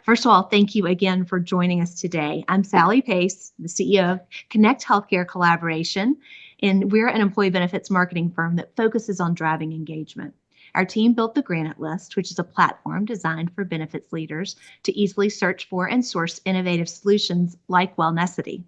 First of all, thank you again for joining us today. I'm Sally Pace, the CEO of Connect Healthcare Collaboration, and we're an employee benefits marketing firm that focuses on driving engagement. Our team built the Granite List, which is a platform designed for benefits leaders to easily search for and source innovative solutions like Wellnessity.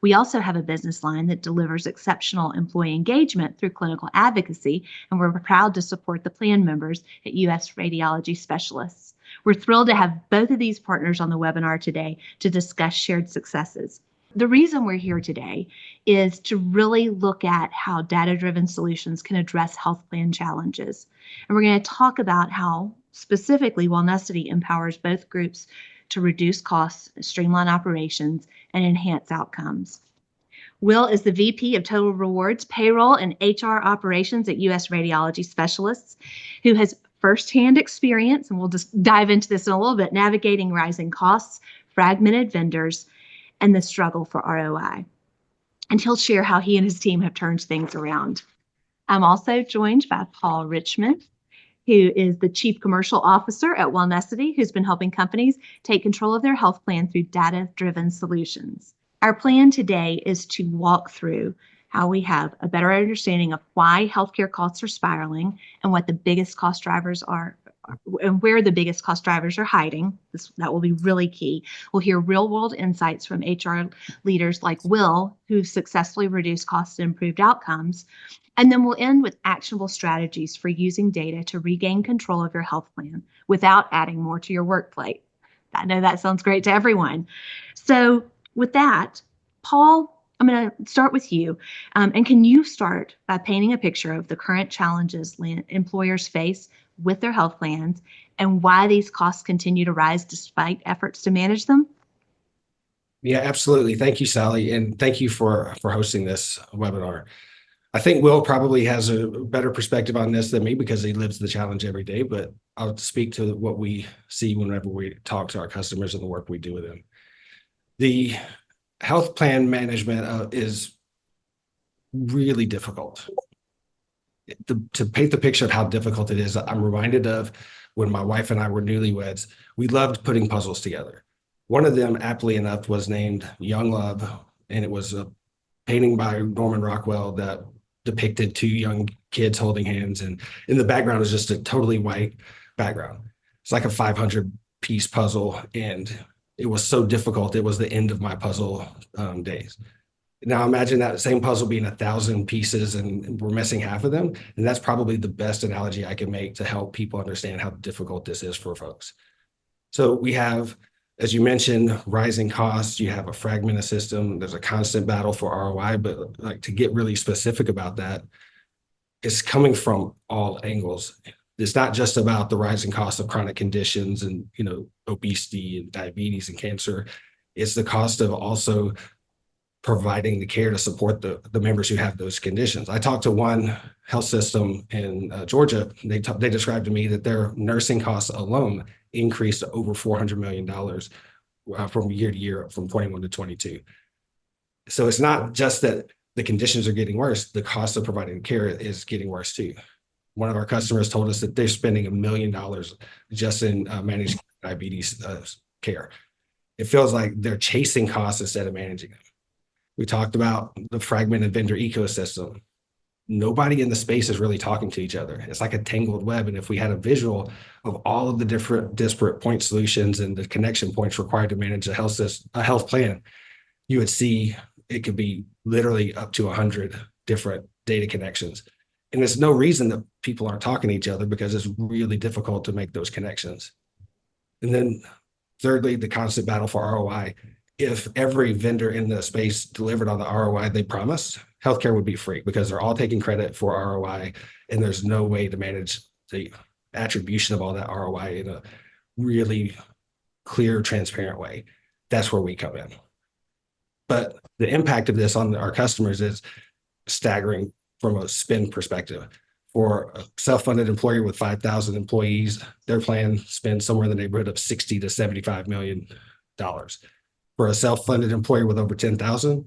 We also have a business line that delivers exceptional employee engagement through clinical advocacy, and we're proud to support the plan members at US Radiology Specialists. We're thrilled to have both of these partners on the webinar today to discuss shared successes. The reason we're here today is to really look at how data-driven solutions can address health plan challenges. And we're going to talk about how specifically Wellnessity empowers both groups to reduce costs, streamline operations, and enhance outcomes. Will is the VP of Total Rewards, Payroll, and HR Operations at US Radiology Specialists, who has firsthand experience, and we'll just dive into this in a little bit, navigating rising costs, fragmented vendors, and the struggle for ROI. And he'll share how he and his team have turned things around. I'm also joined by Paul Richmond, who is the Chief Commercial Officer at Wellnessity, who's been helping companies take control of their health plan through data-driven solutions. Our plan today is to walk through how we have a better understanding of why healthcare costs are spiraling and what the biggest cost drivers are and where the biggest cost drivers are hiding. That will be really key. We'll hear real-world insights from HR leaders like Will, who successfully reduced costs and improved outcomes. And then we'll end with actionable strategies for using data to regain control of your health plan without adding more to your work plate. I know that sounds great to everyone. So with that, Paul, I'm going to start with you. And can you start by painting a picture of the current challenges employers face with their health plans and why these costs continue to rise despite efforts to manage them? Yeah, absolutely. Thank you, Sally. And thank you for hosting this webinar. I think Will probably has a better perspective on this than me because he lives the challenge every day, but I'll speak to what we see whenever we talk to our customers and the work we do with them. The health plan management is really difficult. To paint the picture of how difficult it is, I'm reminded of when my wife and I were newlyweds. We loved putting puzzles together. One of them, aptly enough, was named Young Love, and it was a painting by Norman Rockwell that depicted two young kids holding hands, and in the background is just a totally white background. It's like a 500-piece puzzle, and it was so difficult. It was the end of my puzzle days. Now imagine that same puzzle being 1,000 pieces and we're missing half of them. And that's probably the best analogy I can make to help people understand how difficult this is for folks. So we have, as you mentioned, rising costs. You have a fragmented system. There's a constant battle for ROI, but like to get really specific about that, it's coming from all angles. It's not just about the rising cost of chronic conditions and, obesity and diabetes and cancer. It's the cost of also providing the care to support the members who have those conditions. I talked to one health system in Georgia. They described to me that their nursing costs alone increased to over $400 million from year to year, from 21 to 22. So it's not just that the conditions are getting worse, the cost of providing care is getting worse too. One of our customers told us that they're spending $1 million just in managed diabetes care. It feels like they're chasing costs instead of managing them. We talked about the fragmented vendor ecosystem. Nobody in the space is really talking to each other. It's like a tangled web. And if we had a visual of all of the different disparate point solutions and the connection points required to manage a health plan, you would see it could be literally up to 100 different data connections. And there's no reason that people aren't talking to each other because it's really difficult to make those connections. And then thirdly, the constant battle for ROI. If every vendor in the space delivered on the ROI they promised, healthcare would be free because they're all taking credit for ROI, and there's no way to manage the attribution of all that ROI in a really clear, transparent way. That's where we come in. But the impact of this on our customers is staggering from a spend perspective. For a self-funded employer with 5,000 employees, their plan spends somewhere in the neighborhood of $60 to $75 million. For a self-funded employer with over 10,000,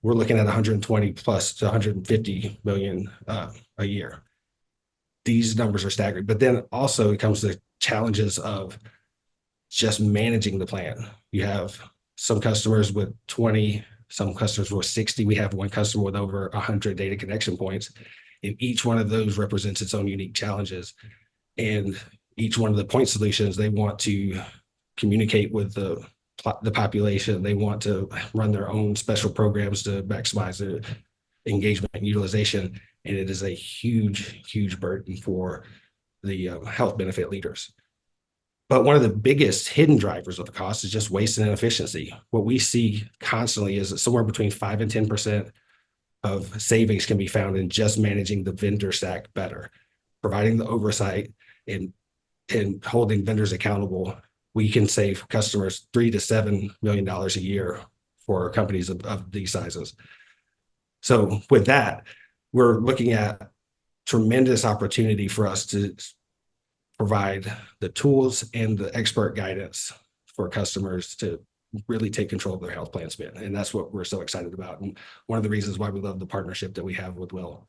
we're looking at 120 plus to 150 million a year. These numbers are staggering. But then also it comes to challenges of just managing the plan. You have some customers with 20, some customers with 60. We have one customer with over 100 data connection points, and each one of those represents its own unique challenges. And each one of the point solutions, they want to communicate with the population. They want to run their own special programs to maximize their engagement and utilization. And it is a huge burden for the health benefit leaders. But one of the biggest hidden drivers of the cost is just waste and inefficiency. What we see constantly is that somewhere between 5 and 10% of savings can be found in just managing the vendor stack better, providing the oversight and holding vendors accountable. We can save customers $3 to $7 million a year for companies of these sizes. So with that, we're looking at tremendous opportunity for us to provide the tools and the expert guidance for customers to really take control of their health plan spend. And that's what we're so excited about. And one of the reasons why we love the partnership that we have with Will.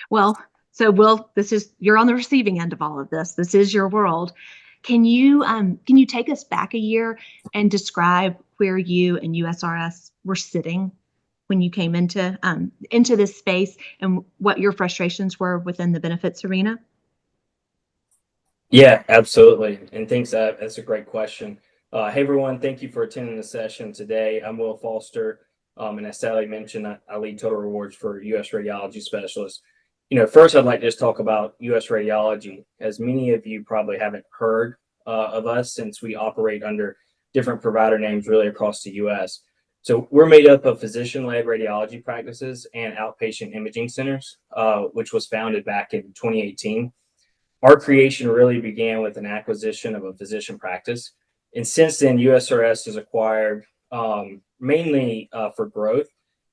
Well, so Will, you're on the receiving end of all of this. This is your world. Can you take us back a year and describe where you and USRS were sitting when you came into this space and what your frustrations were within the benefits arena? Yeah, absolutely. And thanks. That's a great question. Hey, everyone. Thank you for attending the session today. I'm Will Foster. And as Sally mentioned, I lead total rewards for US Radiology Specialists. First, I'd like to just talk about US Radiology. As many of you probably haven't heard of us, since we operate under different provider names really across the US. So we're made up of physician-led radiology practices and outpatient imaging centers, which was founded back in 2018. Our creation really began with an acquisition of a physician practice. And since then, USRS has acquired mainly for growth,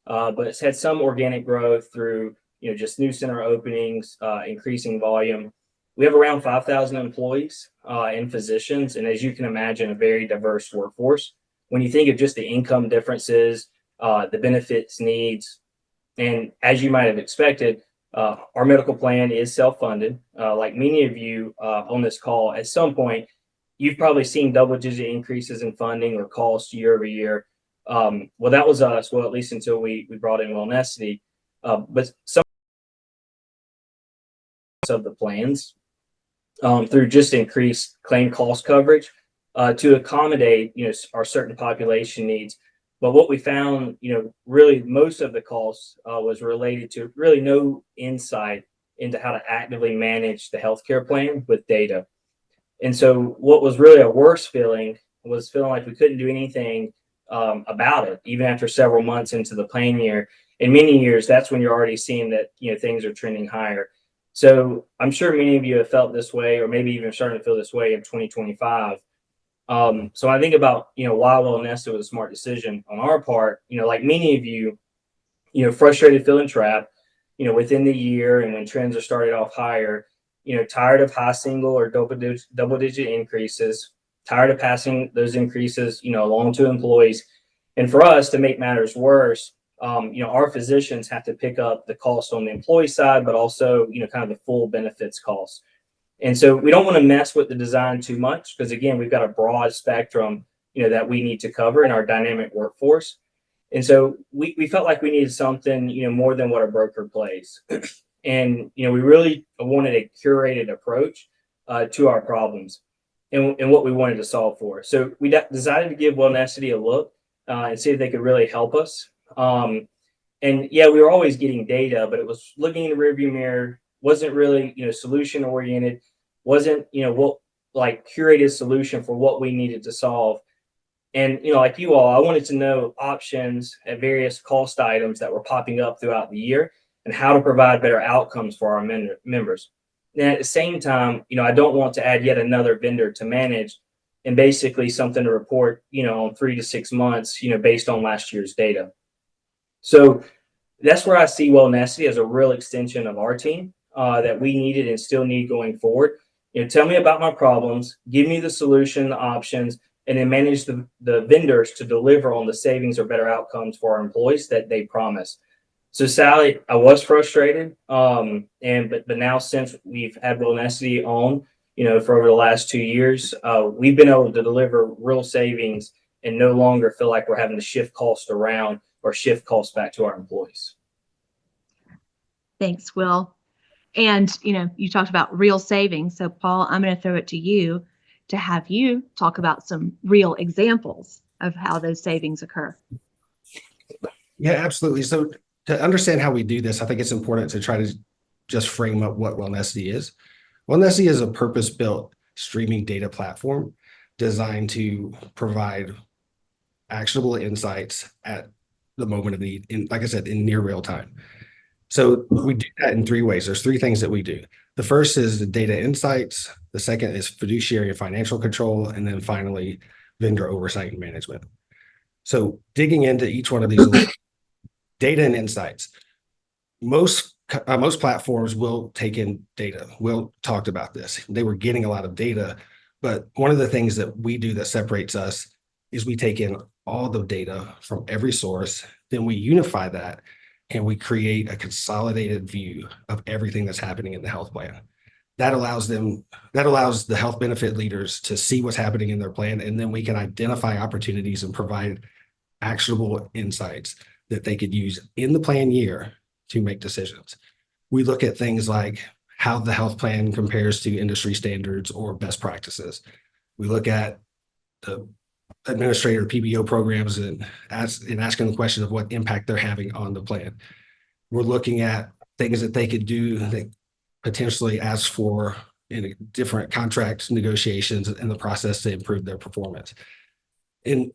but it's had some organic growth through just new center openings, increasing volume. We have around 5,000 employees and physicians, and as you can imagine, a very diverse workforce. When you think of just the income differences, the benefits needs, and as you might have expected, our medical plan is self-funded. Like many of you on this call, at some point, you've probably seen double-digit increases in funding or costs year over year. Well, that was us. Well, at least until we brought in Wellnessity. But some of the plans through just increased claim cost coverage to accommodate our certain population needs. But what we found, really most of the costs was related to really no insight into how to actively manage the healthcare plan with data. And so what was really a worse feeling was feeling like we couldn't do anything about it, even after several months into the plan year. In many years, that's when you're already seeing that things are trending higher. So I'm sure many of you have felt this way, or maybe even starting to feel this way in 2025. So I think about, why Wellnessity was a smart decision on our part, like many of you, frustrated, feeling trapped, within the year, and when trends are started off higher, tired of high single or double digit increases, tired of passing those increases, along to employees. And for us, to make matters worse, our physicians have to pick up the cost on the employee side, but also, kind of the full benefits costs. And so we don't want to mess with the design too much, because again, we've got a broad spectrum, that we need to cover in our dynamic workforce. And so we felt like we needed something, more than what a broker plays. And, we really wanted a curated approach to our problems and what we wanted to solve for. So we decided to give Wellnessity a look and see if they could really help us. And yeah, we were always getting data, but it was looking in the rearview mirror, wasn't really, solution oriented, wasn't, what like curated solution for what we needed to solve. And, like you all, I wanted to know options at various cost items that were popping up throughout the year and how to provide better outcomes for our members. And at the same time, I don't want to add yet another vendor to manage and basically something to report, on 3 to 6 months, based on last year's data. So that's where I see Wellnessity as a real extension of our team that we needed and still need going forward. Tell me about my problems, give me the solution, the options, and then manage the vendors to deliver on the savings or better outcomes for our employees that they promise. So Sally, I was frustrated, but now since we've had Wellnessity on, for over the last 2 years, we've been able to deliver real savings and no longer feel like we're having to shift cost around or shift costs back to our employees. Thanks, Will. And, you talked about real savings. So, Paul, I'm going to throw it to you to have you talk about some real examples of how those savings occur. Yeah, absolutely. So to understand how we do this, I think it's important to try to just frame up what Wellnessity is. Wellnessity is a purpose-built streaming data platform designed to provide actionable insights at the moment of need, like I said, in near real time. So we do that in three ways. There's three things that we do. The first is the data insights. The second is fiduciary and financial control. And then finally, vendor oversight and management. So digging into each one of these data and insights, most platforms will take in data. Will talked about this. They were getting a lot of data, but one of the things that we do that separates us is we take in all the data from every source, then we unify that, and we create a consolidated view of everything that's happening in the health plan. That allows the health benefit leaders to see what's happening in their plan, and then we can identify opportunities and provide actionable insights that they could use in the plan year to make decisions. We look at things like how the health plan compares to industry standards or best practices. We look at the administrator PBO programs and asking the question of what impact they're having on the plan. We're looking at things that they could do that potentially ask for in different contract negotiations in the process to improve their performance. And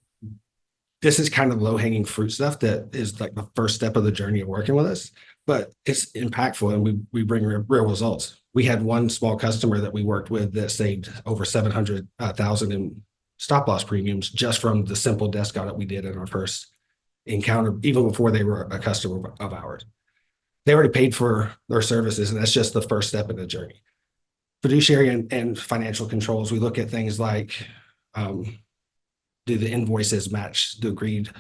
this is kind of low-hanging fruit stuff that is like the first step of the journey of working with us, but it's impactful and we bring real results. We had one small customer that we worked with that saved over $700,000 in stop loss premiums just from the simple desk audit we did in our first encounter, even before they were a customer of ours. They already paid for their services, and that's just the first step in the journey. Fiduciary and financial controls, we look at things like, do the invoices match the agreed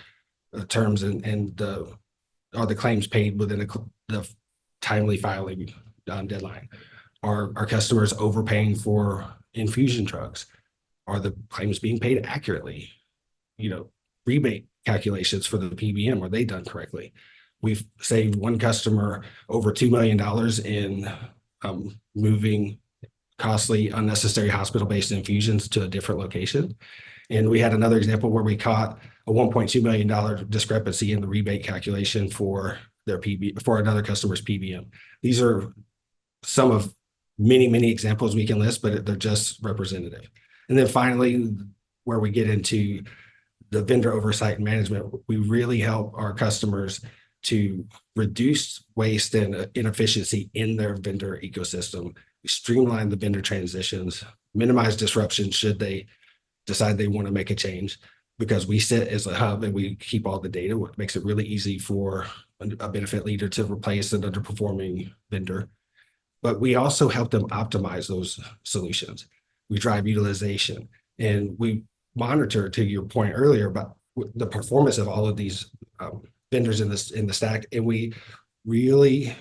terms and are the claims paid within the timely filing deadline? Are our customers overpaying for infusion drugs? Are the claims being paid accurately? Rebate calculations for the PBM, are they done correctly? We've saved one customer over $2 million in moving costly, unnecessary hospital-based infusions to a different location. And we had another example where we caught a $1.2 million discrepancy in the rebate calculation for another customer's PBM. These are some of many examples we can list, but they're just representative. And then finally, where we get into the vendor oversight and management, we really help our customers to reduce waste and inefficiency in their vendor ecosystem. We streamline the vendor transitions, minimize disruption should they decide they want to make a change, because we sit as a hub and we keep all the data, which makes it really easy for a benefit leader to replace an underperforming vendor. But we also help them optimize those solutions. We drive utilization, and we monitor, to your point earlier, about the performance of all of these vendors in the stack, and we really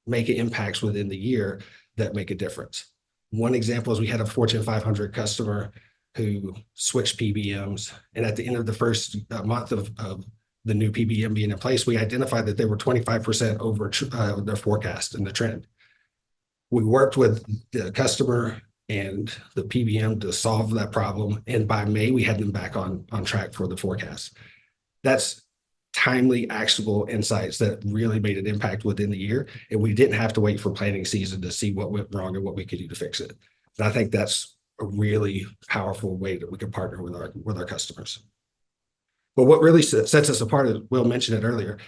make impacts within the year that make a difference. One example is we had a Fortune 500 customer who switched PBMs, and at the end of the first month of the new PBM being in place, we identified that they were 25% over their forecast and the trend. We worked with the customer and the PBM to solve that problem, and by May, we had them back on track for the forecast. That's timely, actionable insights that really made an impact within the year, and we didn't have to wait for planning season to see what went wrong and what we could do to fix it. And I think that's a really powerful way that we can partner with our customers. But what really sets us apart, as Will mentioned it earlier,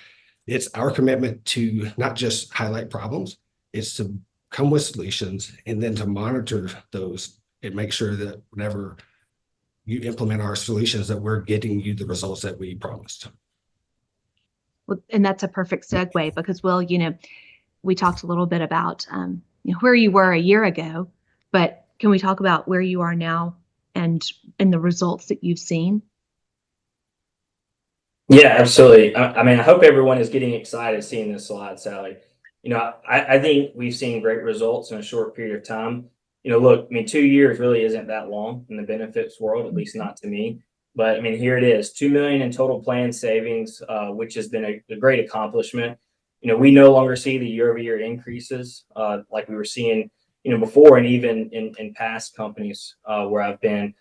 it's our commitment to not just highlight problems, it's to come with solutions and then to monitor those and make sure that whenever you implement our solutions, that we're getting you the results that we promised. Well, and that's a perfect segue, because, Will, we talked a little bit about where you were a year ago, but can we talk about where you are now and the results that you've seen? Yeah, absolutely. I hope everyone is getting excited seeing this slide, Sally. I think we've seen great results in a short period of time. look, I mean, 2 years really isn't that long in the benefits world, at least not to me. But I mean, here it is, 2 million in total plan savings, which has been a great accomplishment. We no longer see the year-over-year increases like we were seeing, before, and even in past companies where I've been.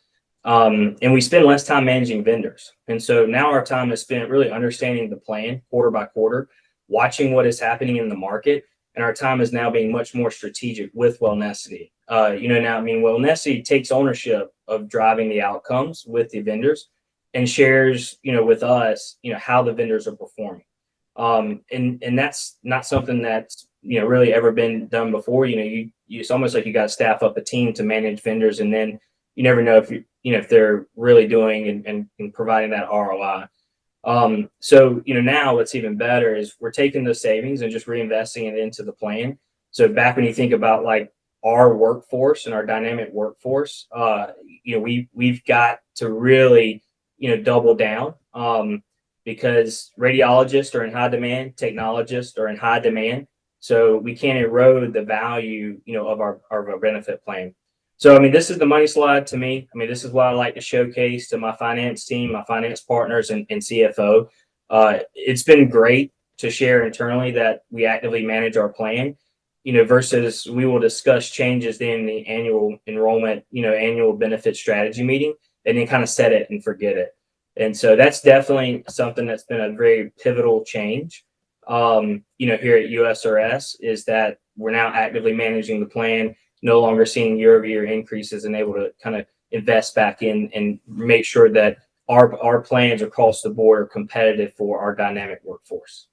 And we spend less time managing vendors. And so now our time is spent really understanding the plan quarter by quarter, watching what is happening in the market. And our time is now being much more strategic with Wellnessity. Now, I mean, Wellnessity takes ownership of driving the outcomes with the vendors and shares, with us, how the vendors are performing. And that's not something that's, really ever been done before. It's almost like you got to staff up a team to manage vendors, and then you never know if they're really doing and providing that ROI. So now what's even better is we're taking the savings and just reinvesting it into the plan. So back when you think about like our workforce and our dynamic workforce, we've got to really, double down, because radiologists are in high demand, technologists are in high demand. So we can't erode the value, of our benefit plan. So, I mean, this is the money slide to me. I mean, this is what I like to showcase to my finance team, my finance partners, and CFO. It's been great to share internally that we actively manage our plan, versus we will discuss changes in the annual enrollment, annual benefit strategy meeting, and then kind of set it and forget it. And so that's definitely something that's been a very pivotal change, here at USRS, is that we're now actively managing the plan, no longer seeing year-over-year increases, and able to kind of invest back in and make sure that our plans across the board are competitive for our dynamic workforce.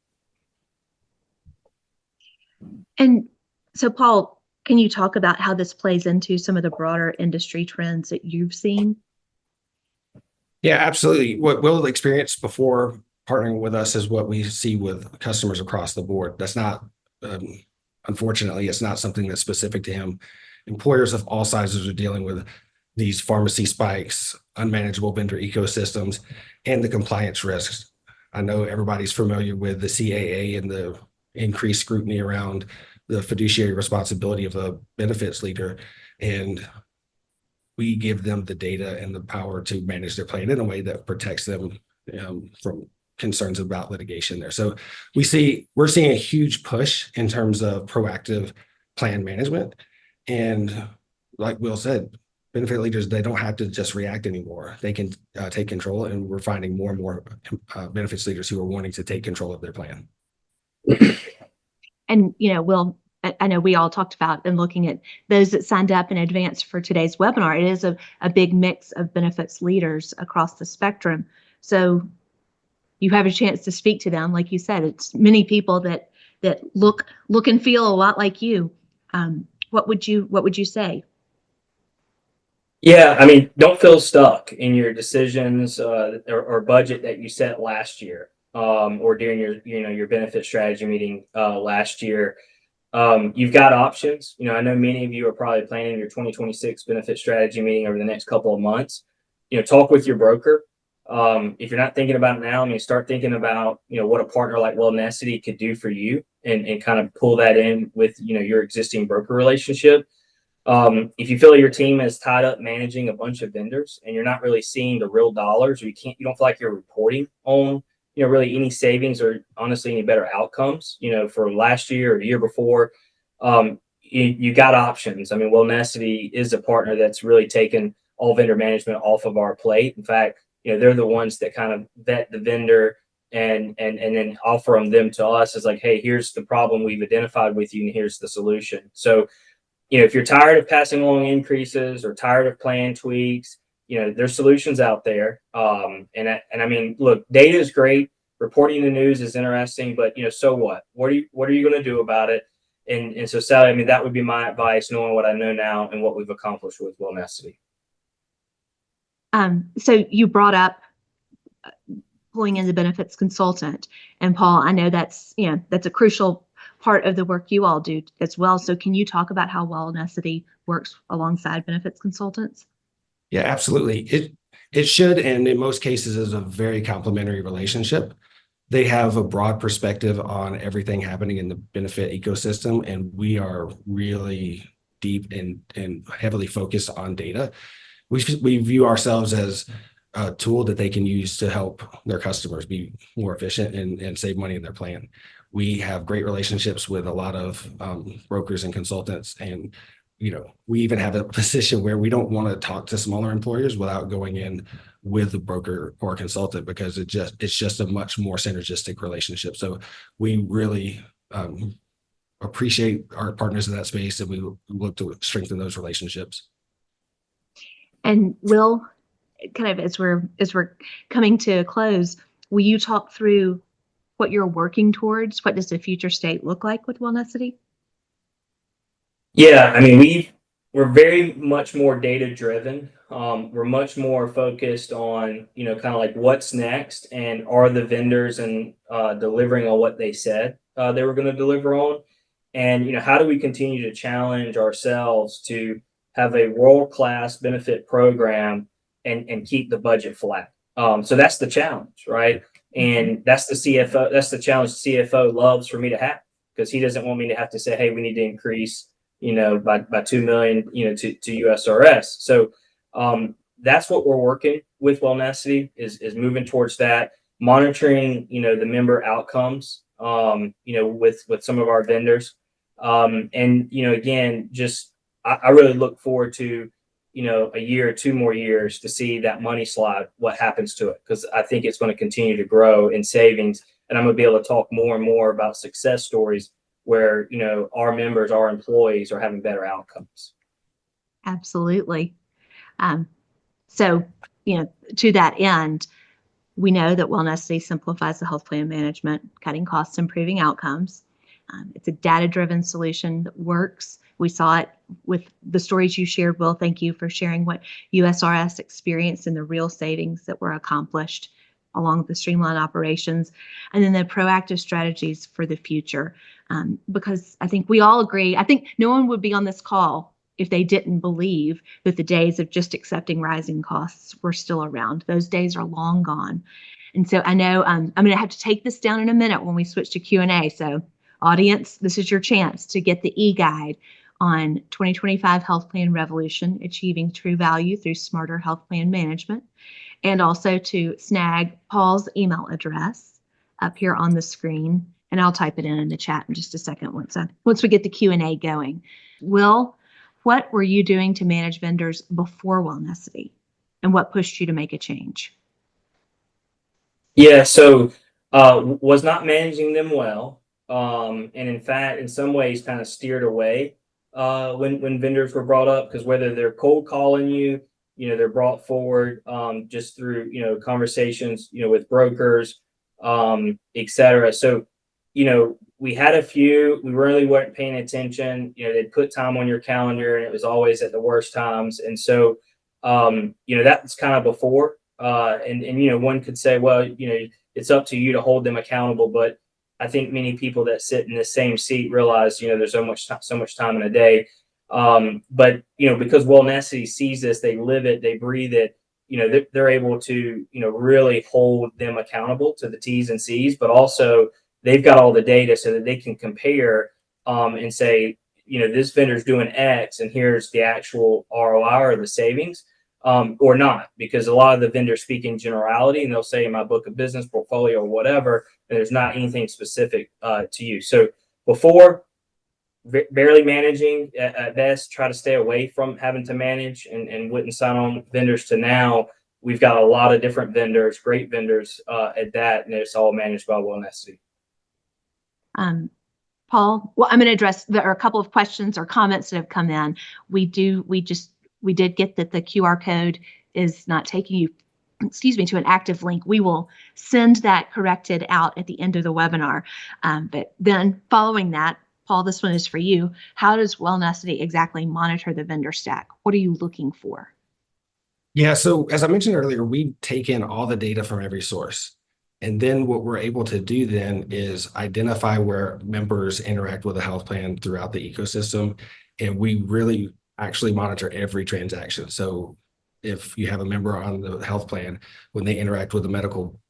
And so, Paul, can you talk about how this plays into some of the broader industry trends that you've seen? Yeah, absolutely. What Will experienced before partnering with us is what we see with customers across the board. That's not, unfortunately, it's not something that's specific to him. Employers of all sizes are dealing with these pharmacy spikes, unmanageable vendor ecosystems, and the compliance risks. I know everybody's familiar with the CAA and the increased scrutiny around the fiduciary responsibility of a benefits leader. And we give them the data and the power to manage their plan in a way that protects them from concerns about litigation there. So we're seeing a huge push in terms of proactive plan management. And like Will said, benefit leaders, they don't have to just react anymore. They can take control, and we're finding more and more benefits leaders who are wanting to take control of their plan. And, Will, I know we all talked about and looking at those that signed up in advance for today's webinar. It is a big mix of benefits leaders across the spectrum. So you have a chance to speak to them. Like you said, it's many people that look and feel a lot like you. What would you say? Yeah, I mean, don't feel stuck in your decisions or budget that you set last year, or during your benefit strategy meeting last year. You've got options. I know many of you are probably planning your 2026 benefit strategy meeting over the next couple of months. Talk with your broker. If you're not thinking about it now, I mean, start thinking about, what a partner like Wellnessity could do for you, and kind of pull that in with, your existing broker relationship. If you feel like your team is tied up managing a bunch of vendors and you're not really seeing the real dollars, or you don't feel like you're reporting on, really any savings or honestly any better outcomes, for last year or the year before, you got options. I mean, Wellnessity is a partner that's really taken all vendor management off of our plate. In fact, they're the ones that kind of vet the vendor and then offer them to us as like, hey, here's the problem we've identified with you, and here's the solution. So, if you're tired of passing along increases or tired of plan tweaks, there's solutions out there. And I mean, look, data is great. Reporting the news is interesting, but so what? What are you going to do about it? And so, Sally, I mean, that would be my advice, knowing what I know now and what we've accomplished with Wellnessity. So you brought up pulling in the benefits consultant, and Paul, I know that's a crucial part of the work you all do as well. So can you talk about how Wellnessity works alongside benefits consultants? Yeah, absolutely. It should, and in most cases is a very complementary relationship. They have a broad perspective on everything happening in the benefit ecosystem, and we are really deep and heavily focused on data. We view ourselves as a tool that they can use to help their customers be more efficient and save money in their plan. We have great relationships with a lot of brokers and consultants, and we even have a position where we don't want to talk to smaller employers without going in with a broker or a consultant, because it's just a much more synergistic relationship. So we really appreciate our partners in that space, and we look to strengthen those relationships. And Will, kind of as we're coming to a close, will you talk through what you're working towards? What does the future state look like with Wellnessity? Yeah, I mean, we're very much more data driven. We're much more focused on, kind of like what's next, and are the vendors and delivering on what they said they were going to deliver on, and how do we continue to challenge ourselves to have a world-class benefit program and keep the budget flat. So that's the challenge, right? And that's the CFO. That's the challenge the CFO loves for me to have, because he doesn't want me to have to say, hey, we need to increase by 2 million, to USRS. So that's what we're working with Wellnessity is moving towards that, monitoring, the member outcomes, with some of our vendors. And, again, just, I really look forward to, a year or 2 more years to see that money slide, what happens to it, because I think it's going to continue to grow in savings. And I'm going to be able to talk more and more about success stories where, our members, our employees are having better outcomes. Absolutely. So, to that end, we know that Wellnessity simplifies the health plan management, cutting costs, improving outcomes. It's a data-driven solution that works. We saw it with the stories you shared, Will. Thank you for sharing what USRS experienced and the real savings that were accomplished along with the streamlined operations, and then the proactive strategies for the future. Because I think we all agree, I think no one would be on this call if they didn't believe that the days of just accepting rising costs were still around. Those days are long gone. And so I know I'm going to have to take this down in a minute when we switch to Q&A. So audience, this is your chance to get the e-guide on 2025 Health Plan Revolution, Achieving True Value Through Smarter Health Plan Management, and also to snag Paul's email address up here on the screen. And I'll type it in the chat in just a second once we get the Q&A going. Will, what were you doing to manage vendors before Wellnessity, and what pushed you to make a change? Yeah, so was not managing them well, and in fact, in some ways, kind of steered away when vendors were brought up, because whether they're cold calling you, they're brought forward just through conversations with brokers, etc. So we had a few, we really weren't paying attention. They'd put time on your calendar and it was always at the worst times. And so, that was kind of before, and one could say, well, it's up to you to hold them accountable. But I think many people that sit in the same seat realize, there's so much time in a day. But, because Wellnessity sees this, they live it, they breathe it, they're able to, really hold them accountable to the T's and C's, but also they've got all the data so that they can compare and say, this vendor's doing X and here's the actual ROI or the savings, or not, because a lot of the vendors speak in generality and they'll say in my book of business, portfolio, or whatever, and there's not anything specific to you. So before, barely managing at best, try to stay away from having to manage and wouldn't sign on vendors, to now we've got a lot of different vendors, great vendors at that, and it's all managed by Wellnessity. Paul, well, I'm going to address, there are a couple of questions or comments that have come in. We did get that the QR code is not taking you, to an active link. We will send that corrected out at the end of the webinar. But then following that, Paul, this one is for you. How does Wellnessity exactly monitor the vendor stack? What are you looking for? Yeah, so as I mentioned earlier, we take in all the data from every source. And then what we're able to do then is identify where members interact with a health plan throughout the ecosystem. And we really actually monitor every transaction. So if you have a member on the health plan, when they interact with a medical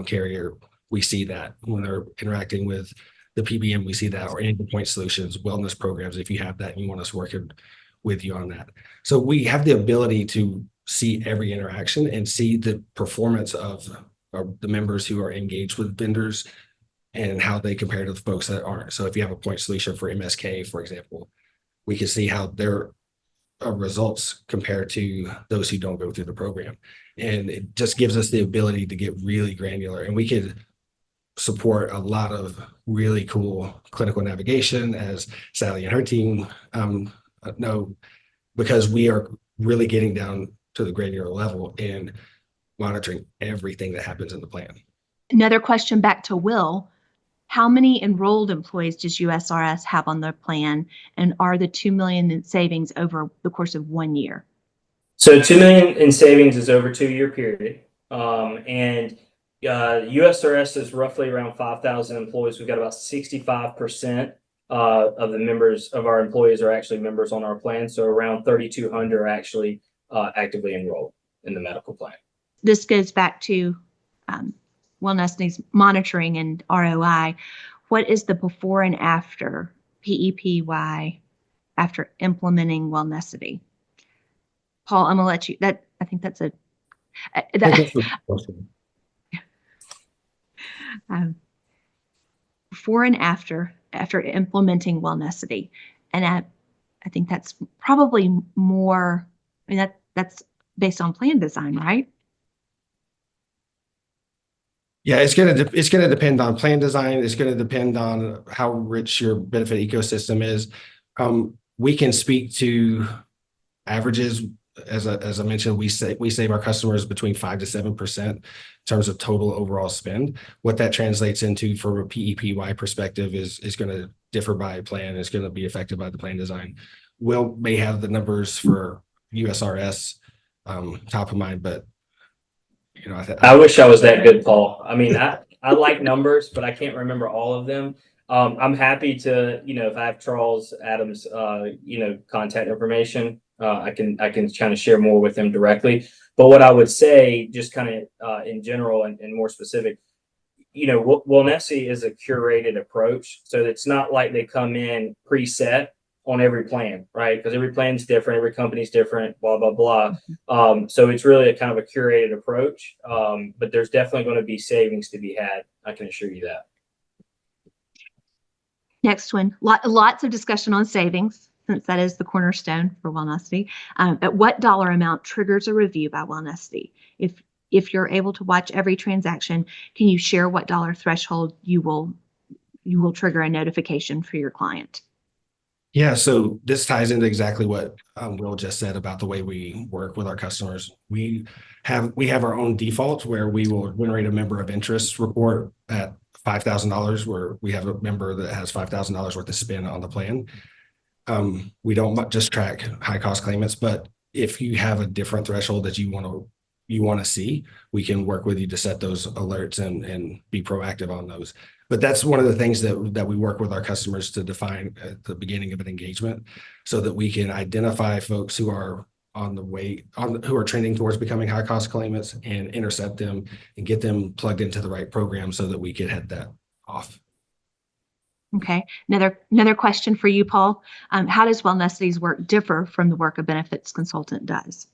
carrier, we see that. When they're interacting with the PBM, we see that, or endpoint solutions, wellness programs, if you have that and you want us working with you on that. So we have the ability to see every interaction and see the performance of the members who are engaged with vendors and how they compare to the folks that aren't. So if you have a point solution for MSK, for example, we can see how their results compare to those who don't go through the program. And it just gives us the ability to get really granular, and we could support a lot of really cool clinical navigation, as Sally and her team know, because we are really getting down to the granular level and monitoring everything that happens in the plan. Another question back to Will. How many enrolled employees does USRS have on their plan, and are the $2 million in savings over the course of 1 year? So $2 million in savings is over 2-year period. And USRS is roughly around 5,000 employees. We've got about 65% of the members of our employees are actually members on our plan. So around 3,200 are actually actively enrolled in the medical plan. This goes back to Wellnessity's monitoring and ROI. What is the before and after PEPY after implementing Wellnessity? Paul, I'm gonna let you. I think that's a. Before and after implementing Wellnessity, and I think that's probably more. I mean that's based on plan design, right? Yeah, it's gonna depend on plan design. It's gonna depend on how rich your benefit ecosystem is. We can speak to averages. As I mentioned, we save our customers between 5 to 7% in terms of total overall spend. What that translates into from a PEPY perspective is going to differ by plan. It's going to be affected by the plan design. Will may have the numbers for USRS top of mind, but you know, I wish I was that good, Paul. I mean, I like numbers, but I can't remember all of them. I'm happy to, if I have Charles Adams, contact information, I can kind of share more with him directly. But what I would say, just kind of in general and more specific, Wellnessity is a curated approach. So it's not like they come in preset on every plan, right? Because every plan's different, every company's different, blah, blah, blah. So it's really a kind of a curated approach. But there's definitely going to be savings to be had. I can assure you that. Next one, lots of discussion on savings, since that is the cornerstone for Wellnessity. At what dollar amount triggers a review by Wellnessity? If you're able to watch every transaction, can you share what dollar threshold you will trigger a notification for your client? Yeah, so this ties into exactly what Will just said about the way we work with our customers. We have our own default where we will generate a member of interest report at $5,000, where we have a member that has $5,000 worth of spend on the plan. We don't just track high cost claimants, but if you have a different threshold that you want to see, we can work with you to set those alerts and be proactive on those. But that's one of the things that we work with our customers to define at the beginning of an engagement, so that we can identify folks who are who are trending towards becoming high cost claimants and intercept them and get them plugged into the right program so that we can head that off. Okay, another question for you, Paul. How does Wellnessity's work differ from the work a benefits consultant does?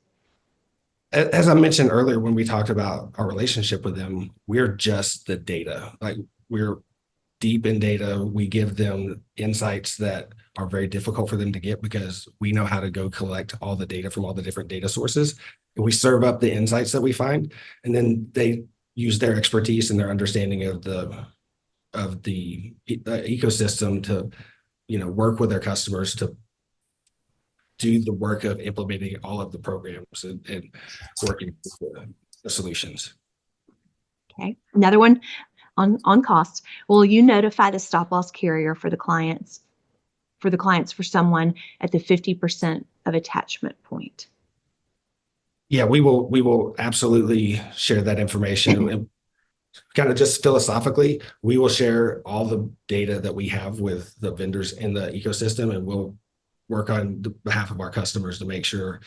As I mentioned earlier, when we talked about our relationship with them, we're just the data. Like, we're deep in data. We give them insights that are very difficult for them to get because we know how to go collect all the data from all the different data sources. And we serve up the insights that we find, and then they use their expertise and their understanding of the ecosystem to, work with their customers to do the work of implementing all of the programs and working with the solutions. Okay, another one on costs. Will you notify the stop loss carrier for the clients for someone at the 50% of attachment point? Yeah, we will absolutely share that information. And kind of just philosophically, we will share all the data that we have with the vendors in the ecosystem, and we'll work on behalf of our customers to make sure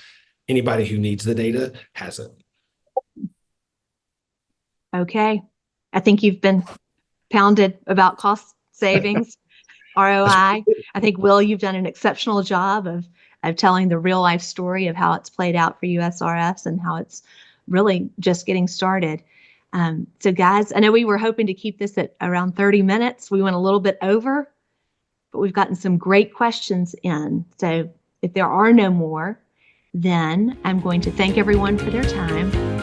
anybody who needs the data has it. Okay, I think you've been pounded about cost savings, ROI. I think, Will, you've done an exceptional job of telling the real life story of how it's played out for USRS and how it's really just getting started. So guys, I know we were hoping to keep this at around 30 minutes. We went a little bit over, but we've gotten some great questions in. So if there are no more, then I'm going to thank everyone for their time.